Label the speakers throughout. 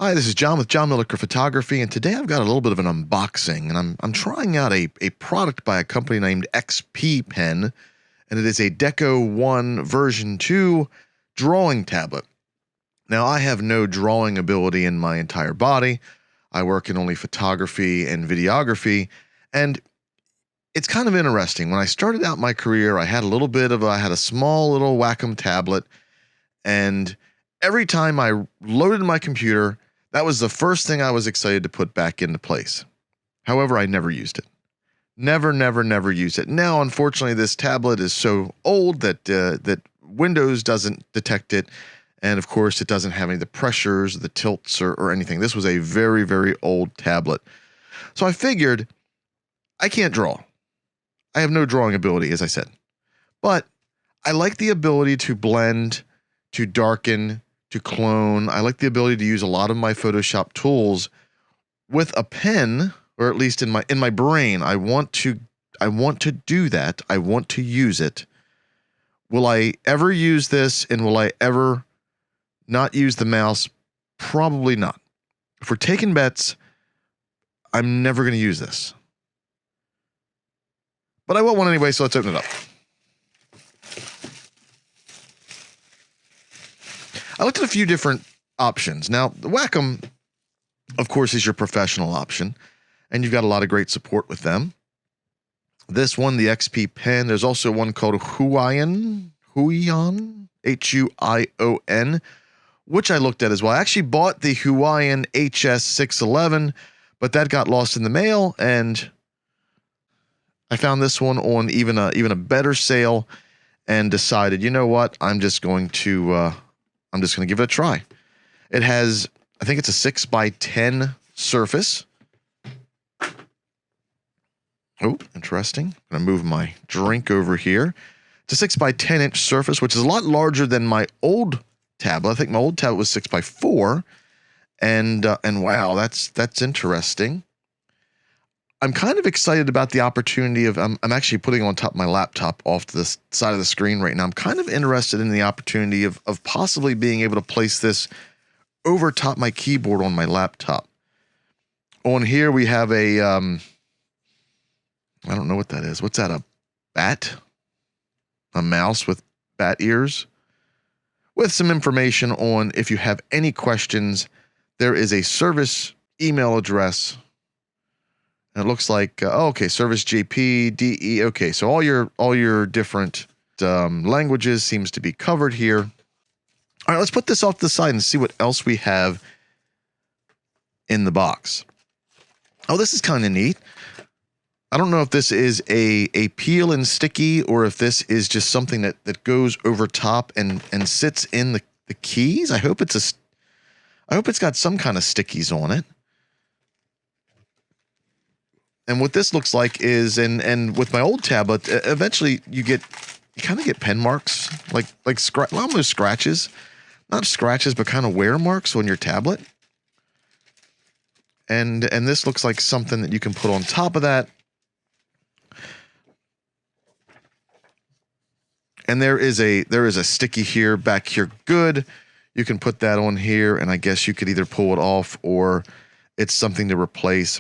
Speaker 1: Hi, this is John with John Milliker Photography, and today I've got a little bit of an unboxing, and I'm trying out a product by a company named XP Pen, and it is a Deco 1 version 2 drawing tablet. Now, I have no drawing ability in my entire body. I work in only photography and videography, and it's kind of interesting. When I started out my career, I had a small little Wacom tablet, and every time I loaded my computer, that was the first thing I was excited to put back into place. However, I never used it. Never used it. Now, unfortunately, this tablet is so old that Windows doesn't detect it. And of course, it doesn't have any of the pressures, the tilts, or anything. This was a very, very old tablet. So I figured I can't draw. I have no drawing ability, as I said. But I like the ability to blend, to darken, to clone. I like the ability to use a lot of my Photoshop tools with a pen, or at least in my brain. I want to do that. I want to use it. Will I ever use this, and will I ever not use the mouse? Probably not. If we're taking bets, I'm never going to use this. But I want one anyway, so let's open it up. I looked at a few different options. Now, the Wacom, of course, is your professional option, and you've got a lot of great support with them. This one, the XP Pen, there's also one called Huion, H-U-I-O-N, which I looked at as well. I actually bought the Huion HS611, but that got lost in the mail, and I found this one on even a better sale and decided, you know what, I'm just going to give it a try. It has, I think it's a 6x10 surface. Oh, interesting. I'm going to move my drink over here. It's a 6x10 inch surface, which is a lot larger than my old tablet. I think my old tablet was 6x4. And wow, that's interesting. I'm kind of excited about the opportunity of, I'm actually putting it on top of my laptop off to the side of the screen right now. I'm kind of interested in the opportunity of possibly being able to place this over top my keyboard on my laptop. On here we have a, I don't know what that is. What's that, a bat? A mouse with bat ears? With some information on if you have any questions, there is a service email address. And it looks like, okay, service JP, DE. Okay, so all your different languages seems to be covered here. All right, let's put this off to the side and see what else we have in the box. Oh, this is kind of neat. I don't know if this is a peel and sticky, or if this is just something that goes over top and sits in the keys. I hope it's got some kind of stickies on it. And what this looks like is, and with my old tablet, eventually you kind of get pen marks, like almost scratches, not scratches, but kind of wear marks on your tablet. And this looks like something that you can put on top of that. And there is a sticky here, back here, good. You can put that on here, and I guess you could either pull it off, or it's something to replace.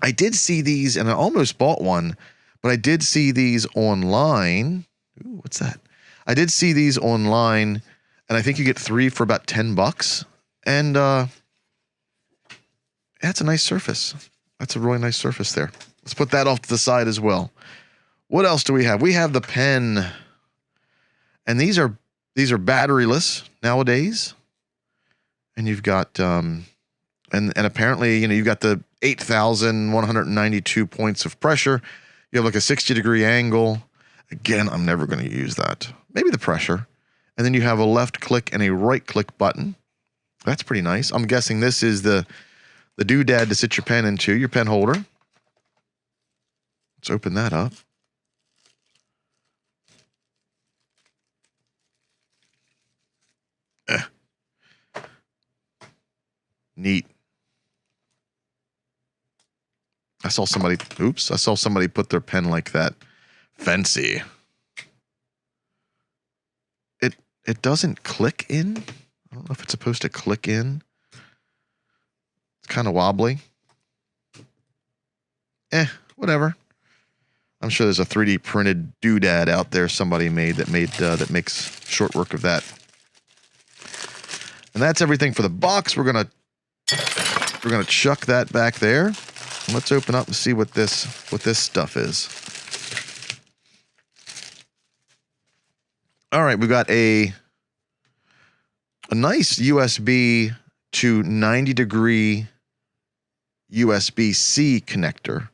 Speaker 1: I did see these, and I almost bought one, but I did see these online. Ooh, what's that? I did see these online, and I think you get 3 for about $10. And that's a nice surface. That's a really nice surface there. Let's put that off to the side as well. What else do we have? We have the pen, and these are batteryless nowadays. And you've got and apparently, you know, you've got the 8,192 points of pressure. You have like a 60-degree angle. Again, I'm never going to use that. Maybe the pressure. And then you have a left click and a right click button. That's pretty nice. I'm guessing this is the doodad to sit your pen into, your pen holder. Let's open that up. Neat. I saw somebody put their pen like that. Fancy. It doesn't click in. I don't know if it's supposed to click in. It's kind of wobbly. Whatever. I'm sure there's a 3D printed doodad out there somebody made that makes short work of that. And that's everything for the box. We're gonna chuck that back there. And let's open up and see what this stuff is. All right, we've got a nice USB to 90-degree USB-C connector.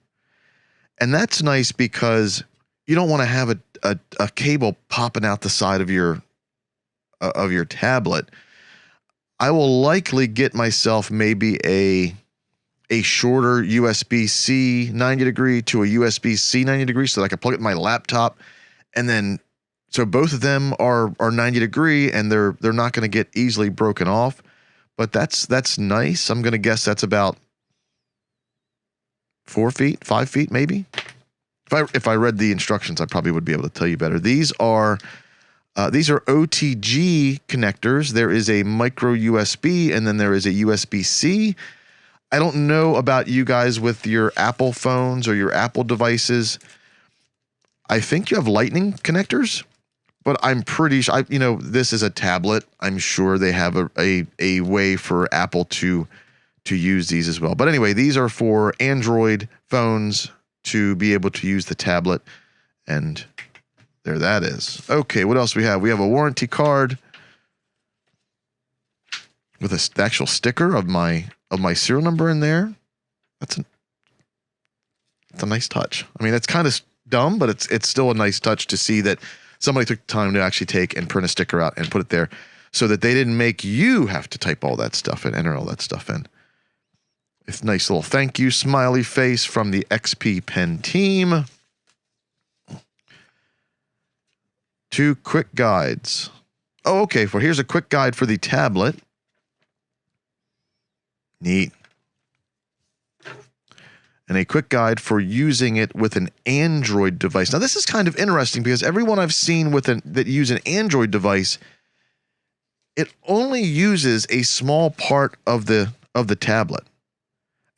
Speaker 1: And that's nice because you don't want to have a cable popping out the side of your tablet. I will likely get myself maybe a shorter USB-C 90-degree to a USB-C 90-degree so that I can plug it in my laptop, and then so both of them are 90-degree and they're not going to get easily broken off. But that's nice. I'm going to guess that's about 4 feet, 5 feet, maybe. If I read the instructions, I probably would be able to tell you better. These are OTG connectors. There is a micro USB and then there is a USB-C. I don't know about you guys with your Apple phones or your Apple devices. I think you have Lightning connectors, but I'm pretty sure, this is a tablet. I'm sure they have a way for Apple to use these as well. But anyway, these are for Android phones to be able to use the tablet. And there that is. Okay, what else we have? We have a warranty card with an actual sticker of my serial number in there. That's a nice touch. I mean, it's kind of dumb, but it's still a nice touch to see that somebody took the time to actually take and print a sticker out and put it there so that they didn't make you have to type all that stuff in, enter all that stuff in. It's a nice little thank you smiley face from the XP Pen team. 2 quick guides. Oh, okay. Well, here's a quick guide for the tablet. Neat. And a quick guide for using it with an Android device. Now, this is kind of interesting because everyone I've seen that use an Android device, it only uses a small part of the tablet.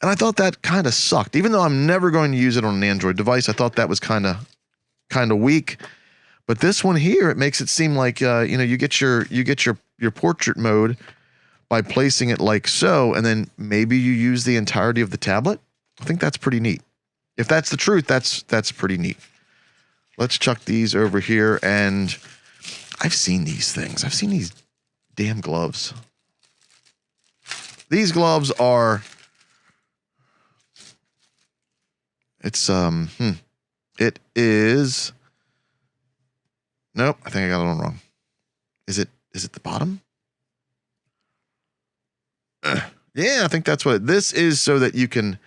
Speaker 1: And I thought that kind of sucked. Even though I'm never going to use it on an Android device, I thought that was kind of weak. But this one here, it makes it seem like you get your portrait mode by placing it like so, and then maybe you use the entirety of the tablet. I think that's pretty neat. If that's the truth, that's pretty neat. Let's chuck these over here, and I've seen these things. I've seen these damn gloves. These gloves are. It is. Nope, I think I got it on wrong. Is it the bottom? Yeah, I think that's what this is, so that you can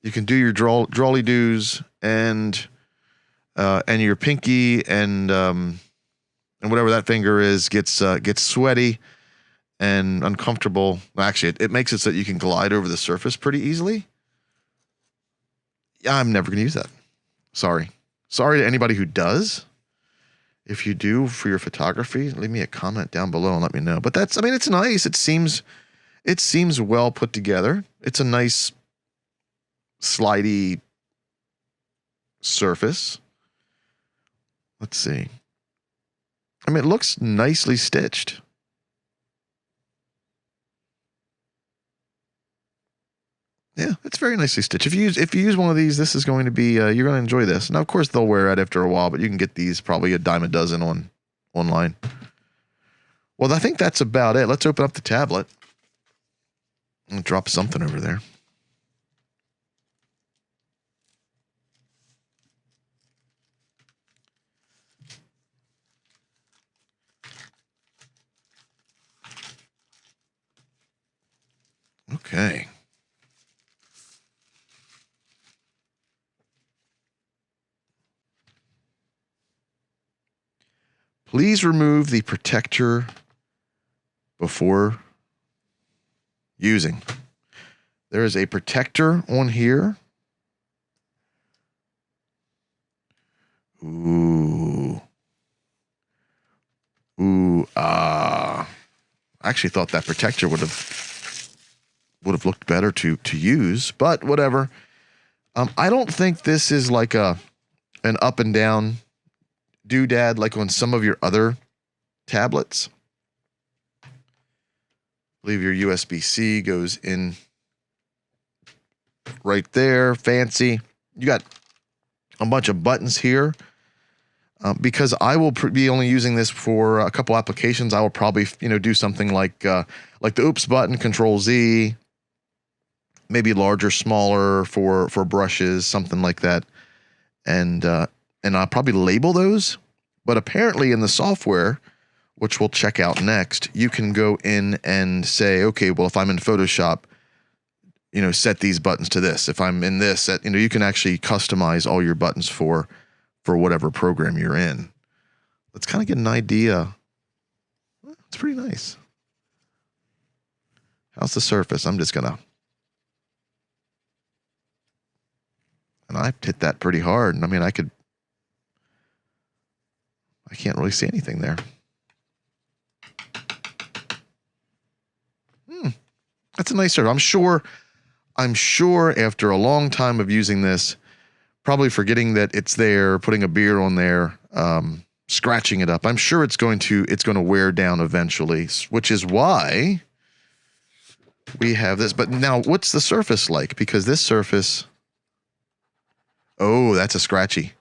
Speaker 1: do your drawly doos and your pinky and whatever that finger is gets sweaty and uncomfortable. Well, actually, it makes it so that you can glide over the surface pretty easily. Yeah, I'm never going to use that. Sorry to anybody who does. If you do for your photography, leave me a comment down below and let me know. But it's nice. It seems well put together. It's a nice slidey surface. Let's see. I mean, it looks nicely stitched. Yeah, it's very nicely stitched. If you use one of these, this is going to be you're going to enjoy this. Now, of course, they'll wear out after a while, but you can get these probably a dime a dozen online. Well, I think that's about it. Let's open up the tablet and drop something over there. Okay. Please remove the protector before using. There is a protector on here. Ooh. I actually thought that protector would have would have looked better to use, but whatever. I don't think this is like an up and down doodad like on some of your other tablets. I believe your USB-C goes in right there. Fancy. You got a bunch of buttons here. Because I will be only using this for a couple applications, I will probably, do something like the Oops button, Control Z, maybe larger, smaller for brushes, something like that, and I'll probably label those. But apparently, in the software, which we'll check out next, you can go in and say, okay, well, if I'm in Photoshop, set these buttons to this. If I'm in this, you can actually customize all your buttons for whatever program you're in. Let's kind of get an idea. It's pretty nice. How's the surface? I'm just gonna, and I hit that pretty hard. I mean, I can't really see anything there. That's a nice surface. I'm sure after a long time of using this, probably forgetting that it's there, putting a beer on there, scratching it up. I'm sure it's going to wear down eventually, which is why we have this. But now, what's the surface like? Because this surface, oh, that's a scratchy.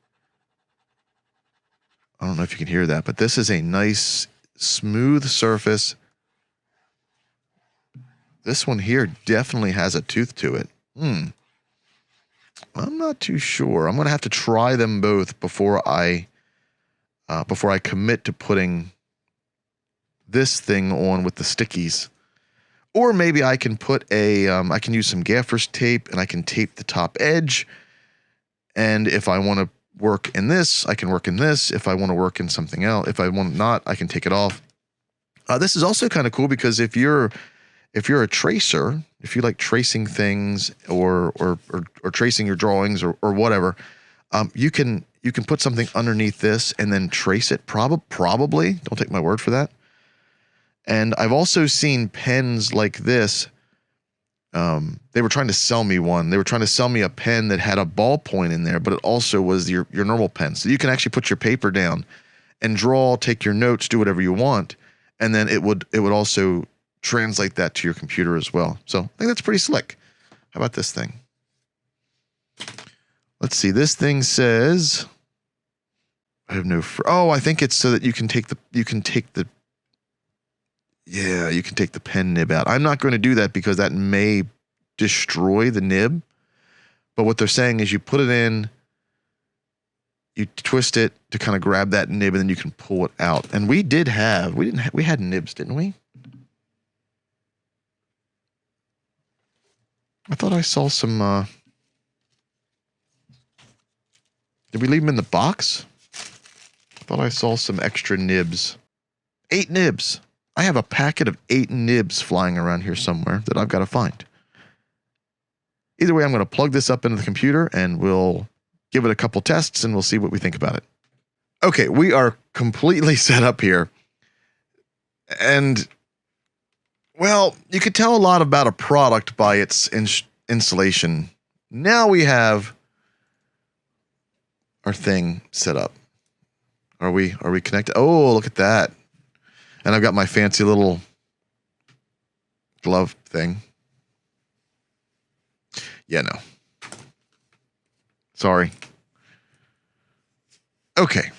Speaker 1: I don't know if you can hear that, but this is a nice, smooth surface. This one here definitely has a tooth to it. I'm not too sure. I'm going to have to try them both before I commit to putting this thing on with the stickies. Or maybe I can put I can use some gaffer's tape and I can tape the top edge. And if I want to work in this, I can work in this. If I want to work in something else, if I want not, I can take it off. This is also kind of cool because if you're a tracer, if you like tracing things or tracing your drawings or whatever, you can put something underneath this and then trace it. Probably, don't take my word for that. And I've also seen pens like this. They were trying to sell me one. They were trying to sell me a pen that had a ballpoint in there, but it also was your normal pen. So you can actually put your paper down and draw, take your notes, do whatever you want, and then it would also translate that to your computer as well. So I think that's pretty slick. How about this thing? Let's see. This thing says, I have no. I think it's so that you can take the pen nib out. I'm not going to do that because that may destroy the nib. But what they're saying is you put it in, you twist it to kind of grab that nib, and then you can pull it out. And we had nibs, didn't we? I thought I saw some, did we leave them in the box? I thought I saw some extra nibs. 8 nibs. I have a packet of 8 nibs flying around here somewhere that I've got to find. Either way, I'm going to plug this up into the computer and we'll give it a couple tests and we'll see what we think about it. Okay, we are completely set up here. And well, you could tell a lot about a product by its installation. Now we have our thing set up. Are we connected? Oh, look at that. And I've got my fancy little glove thing. Yeah, no. Sorry. Okay.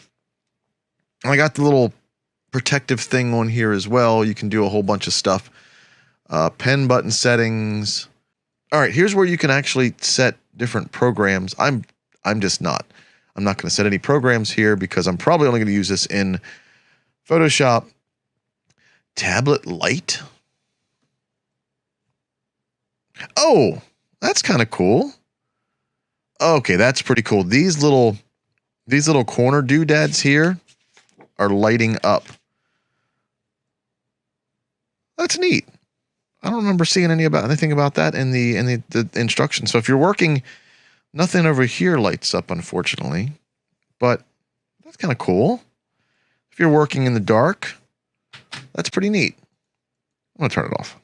Speaker 1: I got the little protective thing on here as well. You can do a whole bunch of stuff. Pen button settings. All right, here's where you can actually set different programs. I'm just not. I'm not going to set any programs here because I'm probably only going to use this in Photoshop. Tablet light. Oh, that's kind of cool. Okay, that's pretty cool. These little corner doodads here are lighting up. That's neat. I don't remember seeing anything about that in the instructions. So if you're working, nothing over here lights up, unfortunately. But that's kind of cool. If you're working in the dark, that's pretty neat. I'm gonna turn it off.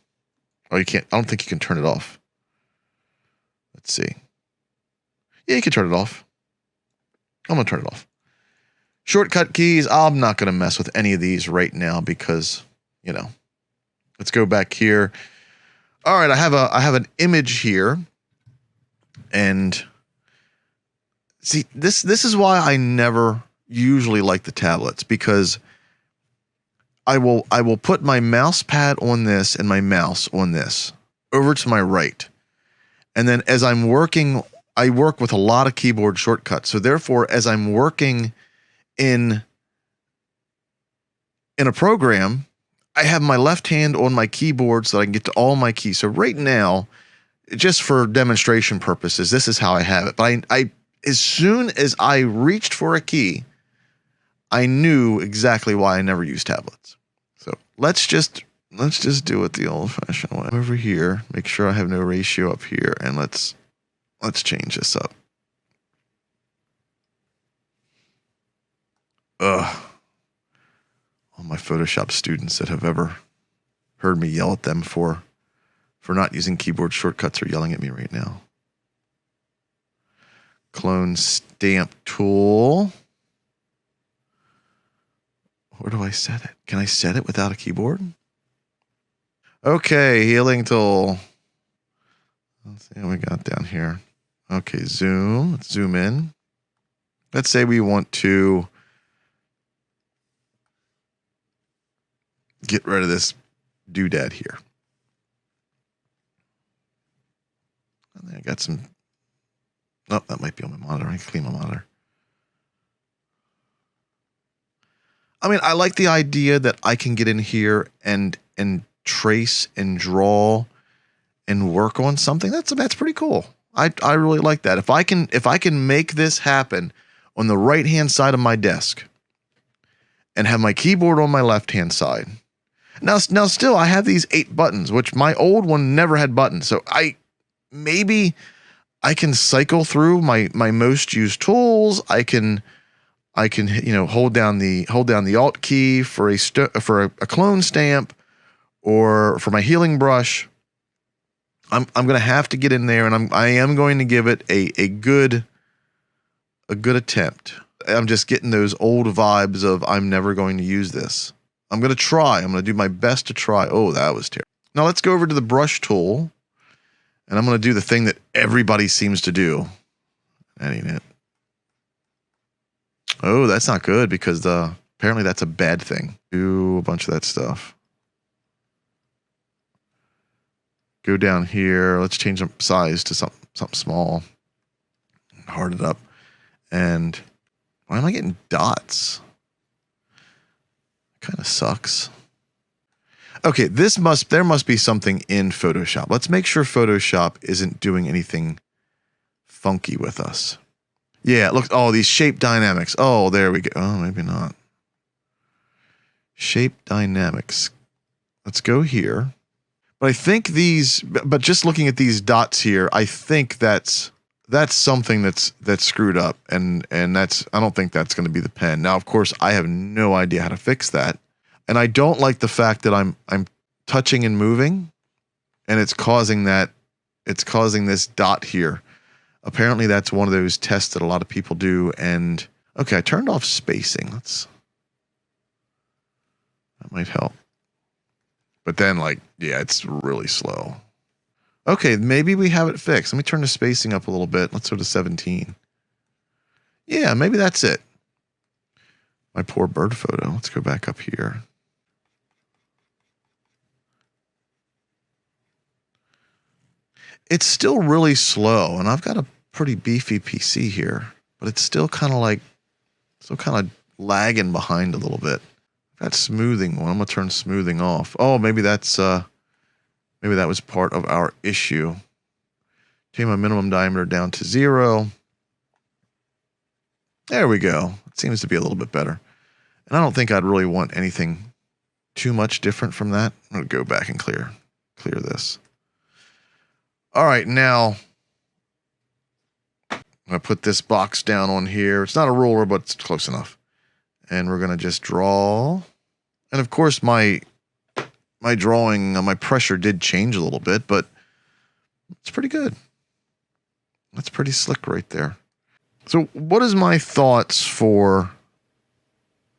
Speaker 1: Oh, you can't. I don't think you can turn it off. Let's see. Yeah, you can turn it off. I'm going to turn it off. Shortcut keys. I'm not going to mess with any of these right now because, you know. Let's go back here. All right, I have an image here. And see, this is why I never usually like the tablets, because I will put my mouse pad on this and my mouse on this over to my right. And then as I'm working, I work with a lot of keyboard shortcuts. So therefore, as I'm working in a program, I have my left hand on my keyboard so that I can get to all my keys. So right now, just for demonstration purposes, this is how I have it. But I as soon as I reached for a key, I knew exactly why I never used tablets. So let's just do it the old-fashioned way. Over here, make sure I have no ratio up here, and let's change this up. Ugh. All my Photoshop students that have ever heard me yell at them for not using keyboard shortcuts are yelling at me right now. Clone stamp tool. Where do I set it? Can I set it without a keyboard? Okay, healing tool. Let's see what we got down here. Okay, zoom. Let's zoom in. Let's say we want to get rid of this doodad here. And I got some. Oh, that might be on my monitor. I can clean my monitor. I mean, I like the idea that I can get in here and trace and draw and work on something. That's pretty cool. I really like that. If I can make this happen on the right hand side of my desk and have my keyboard on my left hand side. Now still I have these 8 buttons, which my old one never had buttons. So maybe I can cycle through my most used tools. I can hold down the Alt key for a clone stamp or for my healing brush. I'm going to have to get in there, and I am going to give it a good attempt. I'm just getting those old vibes of I'm never going to use this. I'm going to try. I'm going to do my best to try. Oh, that was terrible. Now let's go over to the brush tool, and I'm going to do the thing that everybody seems to do. That ain't it. Oh, that's not good because apparently that's a bad thing. Do a bunch of that stuff. Go down here. Let's change the size to something small. Hard it up. And why am I getting dots? Kind of sucks. Okay, there must be something in Photoshop. Let's make sure Photoshop isn't doing anything funky with us. Yeah, look, oh, these shape dynamics. Oh, there we go. Oh, maybe not. Shape dynamics. Let's go here. But I think but just looking at these dots here, I think that's something that's screwed up, and I don't think that's going to be the pen. Now, of course, I have no idea how to fix that, and I don't like the fact that I'm touching and moving, and it's causing this dot here. Apparently, that's one of those tests that a lot of people do. And okay, I turned off spacing. That might help. But then, yeah, it's really slow. Okay, maybe we have it fixed. Let me turn the spacing up a little bit. Let's go to 17. Yeah, maybe that's it. My poor bird photo. Let's go back up here. It's still really slow, and I've got a pretty beefy PC here, but it's still kind of lagging behind a little bit. That smoothing one. I'm gonna turn smoothing off. Oh, maybe that was part of our issue. Take my minimum diameter down to 0. There we go. It seems to be a little bit better. And I don't think I'd really want anything too much different from that. I'm gonna go back and clear this. All right, now I'm gonna put this box down on here. It's not a ruler, but it's close enough. And we're gonna just draw. And of course, my my drawing, my pressure did change a little bit, but it's pretty good. That's pretty slick right there. So what is my thoughts for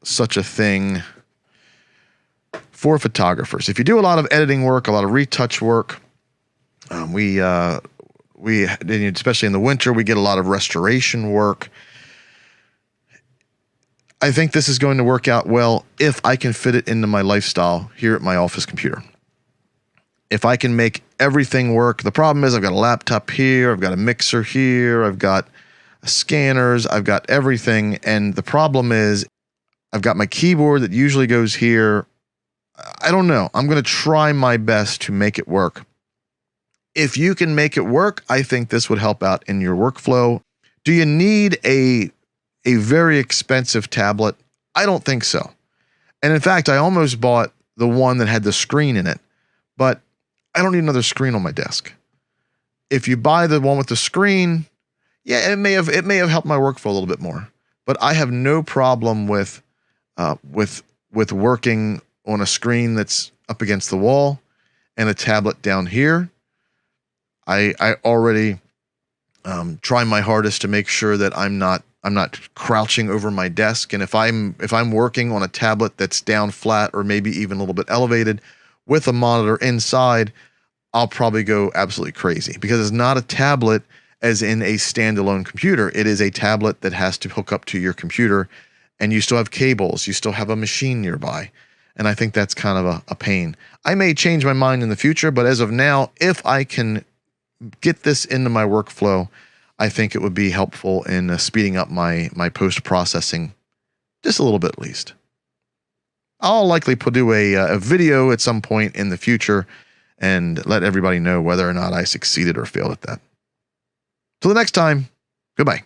Speaker 1: such a thing for photographers? If you do a lot of editing work, a lot of retouch work, we especially in the winter, we get a lot of restoration work. I think this is going to work out well if I can fit it into my lifestyle here at my office computer. If I can make everything work. The problem is I've got a laptop here, I've got a mixer here, I've got scanners, I've got everything. And the problem is I've got my keyboard that usually goes here. I don't know. I'm going to try my best to make it work. If you can make it work, I think this would help out in your workflow. Do you need a very expensive tablet? I don't think so. And in fact, I almost bought the one that had the screen in it, but I don't need another screen on my desk. If you buy the one with the screen, yeah, it may have helped my workflow a little bit more. But I have no problem with working on a screen that's up against the wall and a tablet down here. I already try my hardest to make sure that I'm not crouching over my desk. And if I'm working on a tablet that's down flat or maybe even a little bit elevated with a monitor inside, I'll probably go absolutely crazy because it's not a tablet as in a standalone computer. It is a tablet that has to hook up to your computer, and you still have cables, you still have a machine nearby. And I think that's kind of a pain. I may change my mind in the future, but as of now, if I can get this into my workflow, I think it would be helpful in speeding up my post-processing just a little bit at least. I'll likely do a video at some point in the future and let everybody know whether or not I succeeded or failed at that. Till the next time, goodbye.